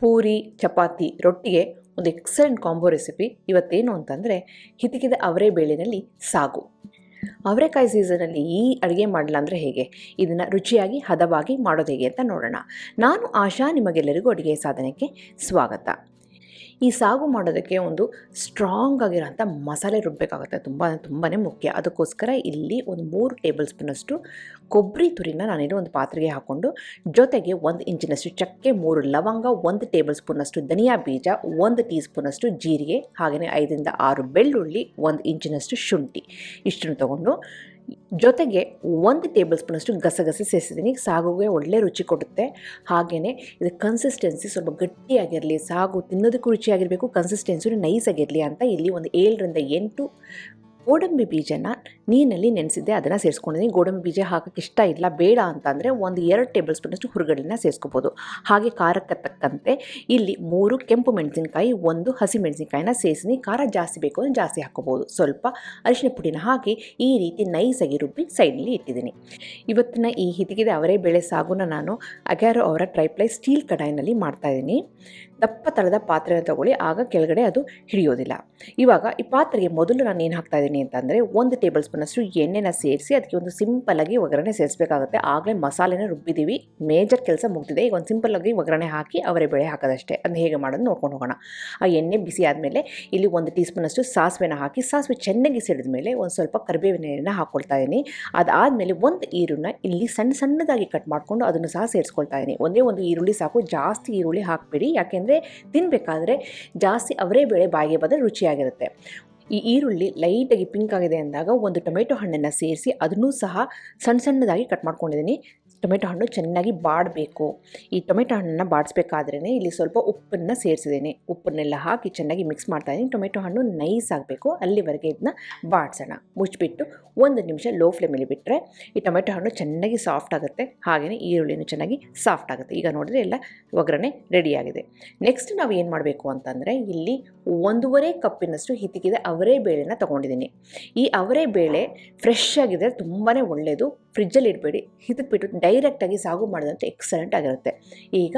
ಪೂರಿ, ಚಪಾತಿ, ರೊಟ್ಟಿಗೆ ಒಂದು excellent combo recipe ಇವತ್ತೇನು ಅಂತಂದರೆ ಹಿತಕಿದ ಅವರೆ ಬೇಳೆನಲ್ಲಿ ಸಾಗು. ಅವರೆಕಾಯಿ ಸೀಸನಲ್ಲಿ ಈ ಅಡುಗೆ ಮಾಡಲ್ಲ ಅಂದರೆ ಹೇಗೆ, ಇದನ್ನು ರುಚಿಯಾಗಿ ಹದವಾಗಿ ಮಾಡೋದು ಹೇಗೆ ಅಂತ ನೋಡೋಣ. ನಾನು ಆಶಾ, ನಿಮಗೆಲ್ಲರಿಗೂ ಅಡುಗೆ ಸಾಧನೆಗೆ ಸ್ವಾಗತ. ಈ ಸಾಗು ಮಾಡೋದಕ್ಕೆ ಒಂದು ಸ್ಟ್ರಾಂಗ್ ಆಗಿರೋಂಥ ಮಸಾಲೆ ರುಬ್ಬಬೇಕಾಗುತ್ತೆ, ತುಂಬಾ ಮುಖ್ಯ. ಅದಕ್ಕೋಸ್ಕರ ಇಲ್ಲಿ ಒಂದು 3 ಟೇಬಲ್ ಸ್ಪೂನಷ್ಟು ಕೊಬ್ಬರಿ ತುರಿನ ನಾನಿಲ್ಲಿ ಒಂದು ಪಾತ್ರೆಗೆ ಹಾಕ್ಕೊಂಡು, ಜೊತೆಗೆ 1 ಇಂಚಿನಷ್ಟು ಚಕ್ಕೆ, 3 ಲವಂಗ, 1 ಟೇಬಲ್ ಸ್ಪೂನಷ್ಟು ಧನಿಯಾ ಬೀಜ, 1 ಟೀ ಸ್ಪೂನಷ್ಟು ಜೀರಿಗೆ, ಹಾಗೆಯೇ 5 ರಿಂದ 6 ಬೆಳ್ಳುಳ್ಳಿ, 1 ಇಂಚಿನಷ್ಟು ಶುಂಠಿ ಇಷ್ಟನ್ನು ತೊಗೊಂಡು, ಜೊತೆಗೆ 1 ಟೇಬಲ್ ಸ್ಪೂನಷ್ಟು ಗಸಗಸೆ ಸೇರಿಸಿದ್ದೀನಿ. ಸಾಗುಗೆ ಒಳ್ಳೆ ರುಚಿ ಕೊಡುತ್ತೆ. ಹಾಗೆಯೇ ಇದು ಕನ್ಸಿಸ್ಟೆನ್ಸಿ ಸ್ವಲ್ಪ ಗಟ್ಟಿಯಾಗಿರಲಿ, ಸಾಗು ತಿನ್ನೋದಕ್ಕೂ ರುಚಿಯಾಗಿರಬೇಕು, ಕನ್ಸಿಸ್ಟೆನ್ಸಿ ನೈಸ್ ಆಗಿರಲಿ ಅಂತ ಇಲ್ಲಿ ಒಂದು 7 ರಿಂದ 8 ಗೋಡಂಬಿ ಬೀಜನ ನೀರಿನಲ್ಲಿ ನೆನೆಸಿದ್ದೆ, ಅದನ್ನು ಸೇರಿಸ್ಕೊಂಡಿದ್ದೀನಿ. ಗೋಡಂಬಿ ಬೀಜ ಹಾಕೋಕ್ಕೆ ಇಷ್ಟ ಇಲ್ಲ, ಬೇಡ ಅಂತಂದರೆ 2 ಟೇಬಲ್ ಸ್ಪೂನಷ್ಟು ಹುರುಗಡ್ಲೆನ ಸೇರಿಸ್ಕೋಬೋದು. ಹಾಗೆ ಖಾರಕ್ಕೆ ತಕ್ಕಂತೆ ಇಲ್ಲಿ 3 ಕೆಂಪು ಮೆಣಸಿನಕಾಯಿ, 1 ಹಸಿ ಮೆಣಸಿನಕಾಯಿನ ಸೇರಿಸಿ, ಖಾರ ಜಾಸ್ತಿ ಬೇಕು ಅಂದರೆ ಜಾಸ್ತಿ ಹಾಕ್ಕೋಬೋದು. ಸ್ವಲ್ಪ ಅರಿಶಿನ ಪುಡಿನ ಹಾಕಿ ಈ ರೀತಿ ನೈಸಾಗಿ ರುಬ್ಬಿ ಸೈಡ್ನಲ್ಲಿ ಇಟ್ಟಿದ್ದೀನಿ. ಇವತ್ತಿನ ಈ ಹಿತಕಿದ ಅವರೆ ಬೇಳೆ ಸಾಗುನ ನಾನು ಅಗ್ಯಾರೋ ಅವರ ಟ್ರೈಪ್ಲೈ ಸ್ಟೀಲ್ ಕಡಾಯಿನಲ್ಲಿ ಮಾಡ್ತಾಯಿದ್ದೀನಿ. ದಪ್ಪ ತಳದ ಪಾತ್ರೆನ ತೊಗೊಳ್ಳಿ, ಆಗ ಕೆಳಗಡೆ ಅದು ಹಿಡಿಯೋದಿಲ್ಲ. ಇವಾಗ ಈ ಪಾತ್ರೆಗೆ ಮೊದಲು ನಾನು ಏನು ಹಾಕ್ತಾಯಿದ್ದೀನಿ ಅಂತಂದರೆ 1 ಟೇಬಲ್ ಸ್ಪೂನಷ್ಟು ಎಣ್ಣೆನ ಸೇರಿಸಿ ಅದಕ್ಕೆ ಒಂದು ಸಿಂಪಲ್ಲಾಗಿ ಒಗ್ಗರಣೆ ಸೇರಿಸಬೇಕಾಗುತ್ತೆ. ಆಗಲೇ ಮಸಾಲೆನ ರುಬ್ಬಿದ್ದೀವಿ, ಮೇಜರ್ ಕೆಲಸ ಮುಗ್ದಿದೆ. ಈಗ ಒಂದು ಸಿಂಪಲ್ಲಾಗಿ ಒಗ್ಗರಣೆ ಹಾಕಿ ಅವರೆ ಬೇಳೆ ಹಾಕೋದಷ್ಟೇ. ಅದನ್ನ ಹೇಗೆ ಮಾಡೋದು ನೋಡ್ಕೊಂಡು ಹೋಗೋಣ. ಆ ಎಣ್ಣೆ ಬಿಸಿ ಆದಮೇಲೆ ಇಲ್ಲಿ 1 ಟೀ ಸ್ಪೂನಷ್ಟು ಸಾಸಿವೆನ ಹಾಕಿ, ಸಾಸಿವೆ ಚೆನ್ನಾಗಿ ಸಿಡಿದ ಮೇಲೆ ಒಂದು ಸ್ವಲ್ಪ ಕರಿಬೇವಿನ ಎಣ್ಣೆನ ಹಾಕ್ಕೊಳ್ತಾ ಇದ್ದೀನಿ. ಅದಾದಮೇಲೆ 1 ಈರುಳ್ಳಿನ ಇಲ್ಲಿ ಸಣ್ಣದಾಗಿ ಕಟ್ ಮಾಡಿಕೊಂಡು ಅದನ್ನು ಸಹ ಸೇರಿಸ್ಕೊಳ್ತಾ ಇದ್ದೀನಿ. ಒಂದೇ ಒಂದು ಈರುಳ್ಳಿ ಸಾಕು, ಜಾಸ್ತಿ ಈರುಳ್ಳಿ ಹಾಕಬೇಡಿ, ಯಾಕೆಂದರೆ ತಿನ್ನಬೇಕಾದ್ರೆ ಜಾಸ್ತಿ ಅವರೆ ಬೇಳೆ ಬಾಯಿಗೆ ಬಂದರೆ ರುಚಿಯಾಗಿರುತ್ತೆ. ಈ ಈರುಳ್ಳಿ ಲೈಟಾಗಿ ಪಿಂಕ್ ಆಗಿದೆ ಅಂದಾಗ 1 ಟೊಮೆಟೊ ಹಣ್ಣನ್ನು ಸೇರಿಸಿ ಅದನ್ನೂ ಸಹ ಸಣ್ಣದಾಗಿ ಕಟ್ ಮಾಡ್ಕೊಂಡಿದ್ದೀನಿ. ಟೊಮೆಟೊ ಹಣ್ಣು ಚೆನ್ನಾಗಿ ಬಾಡಬೇಕು. ಈ ಟೊಮೆಟೊ ಹಣ್ಣನ್ನು ಬಾಡಿಸ್ಬೇಕಾದ್ರೇ ಇಲ್ಲಿ ಸ್ವಲ್ಪ ಉಪ್ಪನ್ನು ಸೇರಿಸಿದ್ದೀನಿ. ಉಪ್ಪನ್ನೆಲ್ಲ ಹಾಕಿ ಚೆನ್ನಾಗಿ ಮಿಕ್ಸ್ ಮಾಡ್ತಾಯಿದ್ದೀನಿ. ಟೊಮೆಟೊ ಹಣ್ಣು ನೈಸ್ ಆಗಬೇಕು, ಅಲ್ಲಿವರೆಗೆ ಇದನ್ನ ಬಾಡಿಸೋಣ. ಮುಚ್ಚಿಬಿಟ್ಟು 1 ನಿಮಿಷ ಲೋ ಫ್ಲೇಮಲ್ಲಿ ಬಿಟ್ಟರೆ ಈ ಟೊಮೆಟೊ ಹಣ್ಣು ಚೆನ್ನಾಗಿ ಸಾಫ್ಟ್ ಆಗುತ್ತೆ, ಹಾಗೆಯೇ ಈರುಳ್ಳಿನೂ ಚೆನ್ನಾಗಿ ಸಾಫ್ಟ್ ಆಗುತ್ತೆ. ಈಗ ನೋಡಿದ್ರೆ ಎಲ್ಲ ಒಗ್ಗರಣೆ ರೆಡಿಯಾಗಿದೆ. ನೆಕ್ಸ್ಟ್ ನಾವು ಏನು ಮಾಡಬೇಕು ಅಂತಂದರೆ ಇಲ್ಲಿ 1.5 ಕಪ್ಪಿನಷ್ಟು ಹಿತಕಿದ ಅವರೆ ಬೇಳೆನ ತೊಗೊಂಡಿದ್ದೀನಿ. ಈ ಅವರೆ ಬೇಳೆ ಫ್ರೆಶ್ ಆಗಿದ್ದರೆ ತುಂಬಾ ಒಳ್ಳೆಯದು, ಫ್ರಿಜ್ಜಲ್ಲಿ ಇಡಬೇಡಿ. ಹಿತಕ್ಬಿಟ್ಟು ಡೈರೆಕ್ಟಾಗಿ ಸಾಗು ಮಾಡಿದಂತೆ ಎಕ್ಸಲೆಂಟ್ ಆಗಿರುತ್ತೆ. ಈಗ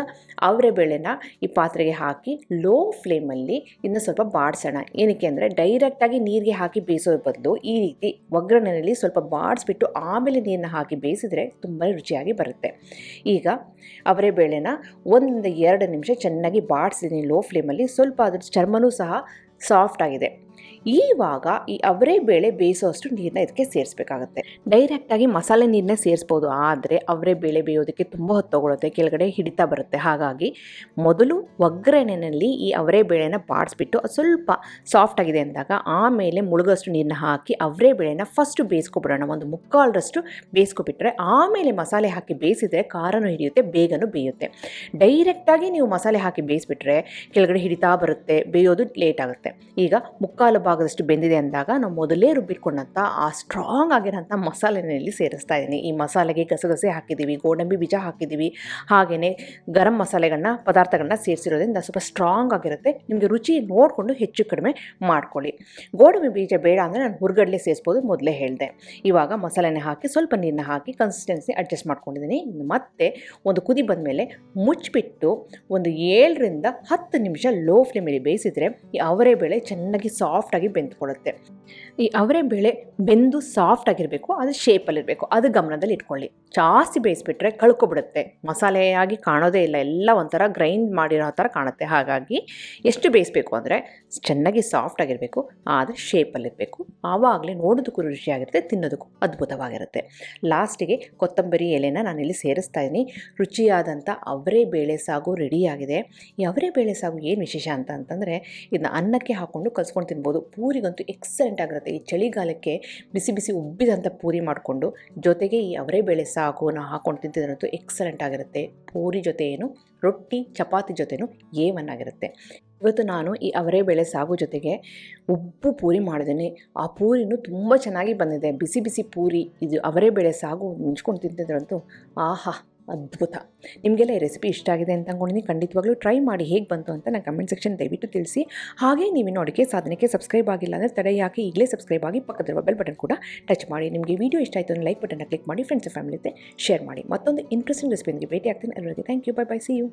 ಅವರೆ ಬೇಳೆನ ಈ ಪಾತ್ರೆಗೆ ಹಾಕಿ ಲೋ ಫ್ಲೇಮಲ್ಲಿ ಇನ್ನು ಸ್ವಲ್ಪ ಬಾಡಿಸೋಣ. ಏನಕ್ಕೆ ಅಂದರೆ ಡೈರೆಕ್ಟಾಗಿ ನೀರಿಗೆ ಹಾಕಿ ಬೇಯಿಸೋ ಬದಲು ಈ ರೀತಿ ಒಗ್ಗರಣೆಯಲ್ಲಿ ಸ್ವಲ್ಪ ಬಾಡಿಸ್ಬಿಟ್ಟು ಆಮೇಲೆ ನೀರನ್ನ ಹಾಕಿ ಬೇಯಿಸಿದ್ರೆ ತುಂಬಾ ರುಚಿಯಾಗಿ ಬರುತ್ತೆ. ಈಗ ಅವರೆ ಬೇಳೆನ 1-2 ನಿಮಿಷ ಚೆನ್ನಾಗಿ ಬಾಡಿಸಿದ್ದೀನಿ ಲೋ ಫ್ಲೇಮಲ್ಲಿ. ಸ್ವಲ್ಪ ಅದ್ರ ಚರ್ಮನೂ ಸಹ ಸಾಫ್ಟ್ ಆಗಿದೆ. ಈವಾಗ ಈ ಅವರೆ ಬೇಳೆ ಬೇಯಿಸೋಷ್ಟು ನೀರನ್ನ ಇದಕ್ಕೆ ಸೇರಿಸಬೇಕಾಗುತ್ತೆ. ಡೈರೆಕ್ಟಾಗಿ ಮಸಾಲೆ ನೀರನ್ನೇ ಸೇರಿಸ್ಬೋದು, ಆದರೆ ಅವರೆ ಬೇಳೆ ಬೇಯೋದಕ್ಕೆ ತುಂಬ ಹೊತ್ತು ತಗೊಳುತ್ತೆ, ಕೆಳಗಡೆ ಹಿಡಿತಾ ಬರುತ್ತೆ. ಹಾಗಾಗಿ ಮೊದಲು ಒಗ್ಗರಣೆಯಲ್ಲಿ ಈ ಅವರೆ ಬೇಳೆನ ಬಾಡಿಸ್ಬಿಟ್ಟು ಅದು ಸ್ವಲ್ಪ ಸಾಫ್ಟ್ ಆಗಿದೆ ಅಂದಾಗ ಆಮೇಲೆ ಮುಳುಗೋಷ್ಟು ನೀರನ್ನ ಹಾಕಿ ಅವರೆ ಬೇಳೆನ ಫಸ್ಟು ಬೇಯಿಸ್ಕೊಬಿಡೋಣ. 1/4ರಷ್ಟು ಬೇಯಿಸ್ಕೊಬಿಟ್ರೆ ಆಮೇಲೆ ಮಸಾಲೆ ಹಾಕಿ ಬೇಯಿಸಿದರೆ ಖಾರನೂ ಹಿಡಿಯುತ್ತೆ, ಬೇಗನೂ ಬೇಯುತ್ತೆ. ಡೈರೆಕ್ಟಾಗಿ ನೀವು ಮಸಾಲೆ ಹಾಕಿ ಬೇಯಿಸ್ಬಿಟ್ರೆ ಕೆಳಗಡೆ ಹಿಡಿತಾ ಬರುತ್ತೆ, ಬೇಯೋದು ಲೇಟ್ ಆಗುತ್ತೆ. ಈಗ 3/4 ಭಾಗದಷ್ಟು ಬೆಂದಿದೆ ಅಂದಾಗ ನಾವು ಮೊದಲೇ ರುಬ್ಬಿಟ್ಕೊಂಡಂಥ ಆ ಸ್ಟ್ರಾಂಗ್ ಆಗಿರೋಂಥ ಮಸಾಲೆನಲ್ಲಿ ಸೇರಿಸ್ತಾ ಇದ್ದೀನಿ. ಈ ಮಸಾಲೆಗೆ ಗಸಗಸೆ ಹಾಕಿದ್ದೀವಿ, ಗೋಡಂಬಿ ಬೀಜ ಹಾಕಿದ್ದೀವಿ, ಹಾಗೆಯೇ ಗರಂ ಪದಾರ್ಥಗಳನ್ನ ಸೇರಿಸಿರೋದ್ರಿಂದ ಸ್ವಲ್ಪ ಸ್ಟ್ರಾಂಗ್ ಆಗಿರುತ್ತೆ. ನಿಮಗೆ ರುಚಿ ನೋಡಿಕೊಂಡು ಹೆಚ್ಚು ಕಡಿಮೆ ಮಾಡ್ಕೊಳ್ಳಿ. ಗೋಡಂಬಿ ಬೀಜ ಬೇಡ ಅಂದರೆ ನಾನು ಹುರುಗಡ್ಲೆ ಸೇರಿಸ್ಬೋದು, ಮೊದಲೇ ಹೇಳಿದೆ. ಇವಾಗ ಮಸಾಲೆನ ಹಾಕಿ ಸ್ವಲ್ಪ ನೀರನ್ನ ಹಾಕಿ ಕನ್ಸಿಸ್ಟೆನ್ಸಿ ಅಡ್ಜಸ್ಟ್ ಮಾಡ್ಕೊಂಡಿದ್ದೀನಿ. ಮತ್ತೆ ಒಂದು ಕುದಿ ಬಂದ ಮೇಲೆ ಮುಚ್ಚಿಬಿಟ್ಟು ಒಂದು 7 ರಿಂದ 10 ನಿಮಿಷ ಲೋ ಫ್ಲೇಮಲ್ಲಿ ಬೇಯಿಸಿದರೆ ಈ ಅವರೆ ಬೇಳೆ ಚೆನ್ನಾಗಿ ಸಾಫ್ಟಾಗಿ ಬೆಂದ್ಕೊಳ್ಳುತ್ತೆ. ಈ ಅವರೆ ಬೇಳೆ ಬೆಂದು ಸಾಫ್ಟ್ ಆಗಿರಬೇಕು, ಅದು ಶೇಪಲ್ಲಿರಬೇಕು, ಅದು ಗಮನದಲ್ಲಿ ಇಟ್ಕೊಳ್ಳಿ. ಜಾಸ್ತಿ ಬೇಯಿಸ್ಬಿಟ್ರೆ ಕಳ್ಕೊಬಿಡುತ್ತೆ, ಮಸಾಲೆಯಾಗಿ ಕಾಣೋದೇ ಇಲ್ಲ, ಎಲ್ಲ ಒಂಥರ ಗ್ರೈಂಡ್ ಮಾಡಿರೋ ಥರ ಕಾಣುತ್ತೆ. ಹಾಗಾಗಿ ಎಷ್ಟು ಬೇಯಿಸಬೇಕು ಅಂದರೆ ಚೆನ್ನಾಗಿ ಸಾಫ್ಟ್ ಆಗಿರಬೇಕು, ಆದರೆ ಶೇಪಲ್ಲಿರಬೇಕು. ಆವಾಗಲೇ ನೋಡೋದಕ್ಕೂ ರುಚಿಯಾಗಿರುತ್ತೆ, ತಿನ್ನೋದಕ್ಕೂ ಅದ್ಭುತವಾಗಿರುತ್ತೆ. ಲಾಸ್ಟಿಗೆ ಕೊತ್ತಂಬರಿ ಎಲೆನ ನಾನಿಲ್ಲಿ ಸೇರಿಸ್ತಾ ಇದ್ದೀನಿ. ರುಚಿಯಾದಂಥ ಅವರೆ ಬೇಳೆ ಸಾಗು ರೆಡಿಯಾಗಿದೆ. ಈ ಅವರೆ ಬೇಳೆ ಸಾಗು ಏನು ವಿಶೇಷ ಅಂತಂದರೆ ಇದನ್ನ ಅನ್ನಕ್ಕೆ ಹಾಕ್ಕೊಂಡು ಕಲ್ಸ್ಕೊಂಡು ತಿನ್ಬೋದು. ಪೂರಿಗಂತೂ ಎಕ್ಸಲೆಂಟ್ ಆಗಿರುತ್ತೆ. ಈ ಚಳಿಗಾಲಕ್ಕೆ ಬಿಸಿ ಬಿಸಿ ಉಬ್ಬಿದಂಥ ಪೂರಿ ಮಾಡಿಕೊಂಡು ಜೊತೆಗೆ ಈ ಅವರೆ ಬೇಳೆ ಸಾಗುನ ಹಾಕ್ಕೊಂಡು ತಿಂತಿದ್ರಂತೂ ಎಕ್ಸಲೆಂಟ್ ಆಗಿರುತ್ತೆ. ಪೂರಿ ಜೊತೆ ಏನು, ರೊಟ್ಟಿ ಚಪಾತಿ ಜೊತೆನೂ ಆಗಿರುತ್ತೆ. ಇವತ್ತು ನಾನು ಈ ಅವರೆ ಬೇಳೆ ಸಾಗು ಜೊತೆಗೆ ಉಬ್ಬು ಪೂರಿ ಮಾಡಿದ್ದೀನಿ. ಆ ಪೂರಿನೂ ತುಂಬ ಚೆನ್ನಾಗಿ ಬಂದಿದೆ. ಬಿಸಿ ಬಿಸಿ ಪೂರಿ, ಇದು ಅವರೆ ಬೇಳೆ ಸಾಗು ನೆಂಚ್ಕೊಂಡು ತಿಂತಿದ್ರಂತೂ ಆಹಾ ಅದ್ಭುತ. ನಿಮಗೆಲ್ಲ ಈ ರೆಸಿಪಿ ಇಷ್ಟ ಆಗಿದೆ ಅಂತ ಅಂದ್ಕೊಂಡಿದ್ದೀನಿ. ಖಂಡಿತವಾಗ್ಲೂ ಟ್ರೈ ಮಾಡಿ ಹೇಗೆ ಬಂತು ಅಂತ ನಾನು ಕಮೆಂಟ್ ಸೆಕ್ಷನ್ ದಯವಿಟ್ಟು ತಿಳಿಸಿ. ಹಾಗೆ ನೀವಿನ್ನು ಅಡುಗೆ ಸಾಧನೆಗೆ ಸಬ್ಸ್ಕ್ರೈಬ್ ಆಗಿಲ್ಲ ಅಂದರೆ ತಡೆ ಯಾಕೆ ಈಗಲೇ ಸಬ್ಸ್ಕ್ರೈಬ್ ಆಗಿ ಪಕ್ಕದಲ್ಲಿರುವ ಬೆಲ್ ಬಟನ್ ಕೂಡ ಟಚ್ ಮಾಡಿ. ನಿಮಗೆ ವಿಡಿಯೋ ಇಷ್ಟ ಆಯಿತು ಅಂದರೆ ಲೈಕ್ ಬಟನ್ನ ಕ್ಲಿಕ್ ಮಾಡಿ, ಫ್ರೆಂಡ್ಸ್ ಫ್ಯಾಮಿಲಿ ಜೊತೆ ಶೇರ್ ಮಾಡಿ. ಮತ್ತೊಂದು ಇಂಟ್ರೆಸ್ಟಿಂಗ್ ರೆಸಿಪಿಯೊಂದಿಗೆ ಭೇಟಿ ಆಗ್ತೀನಿ. ಎಲ್ಲರಿಗೂ thank you, bye bye, see you.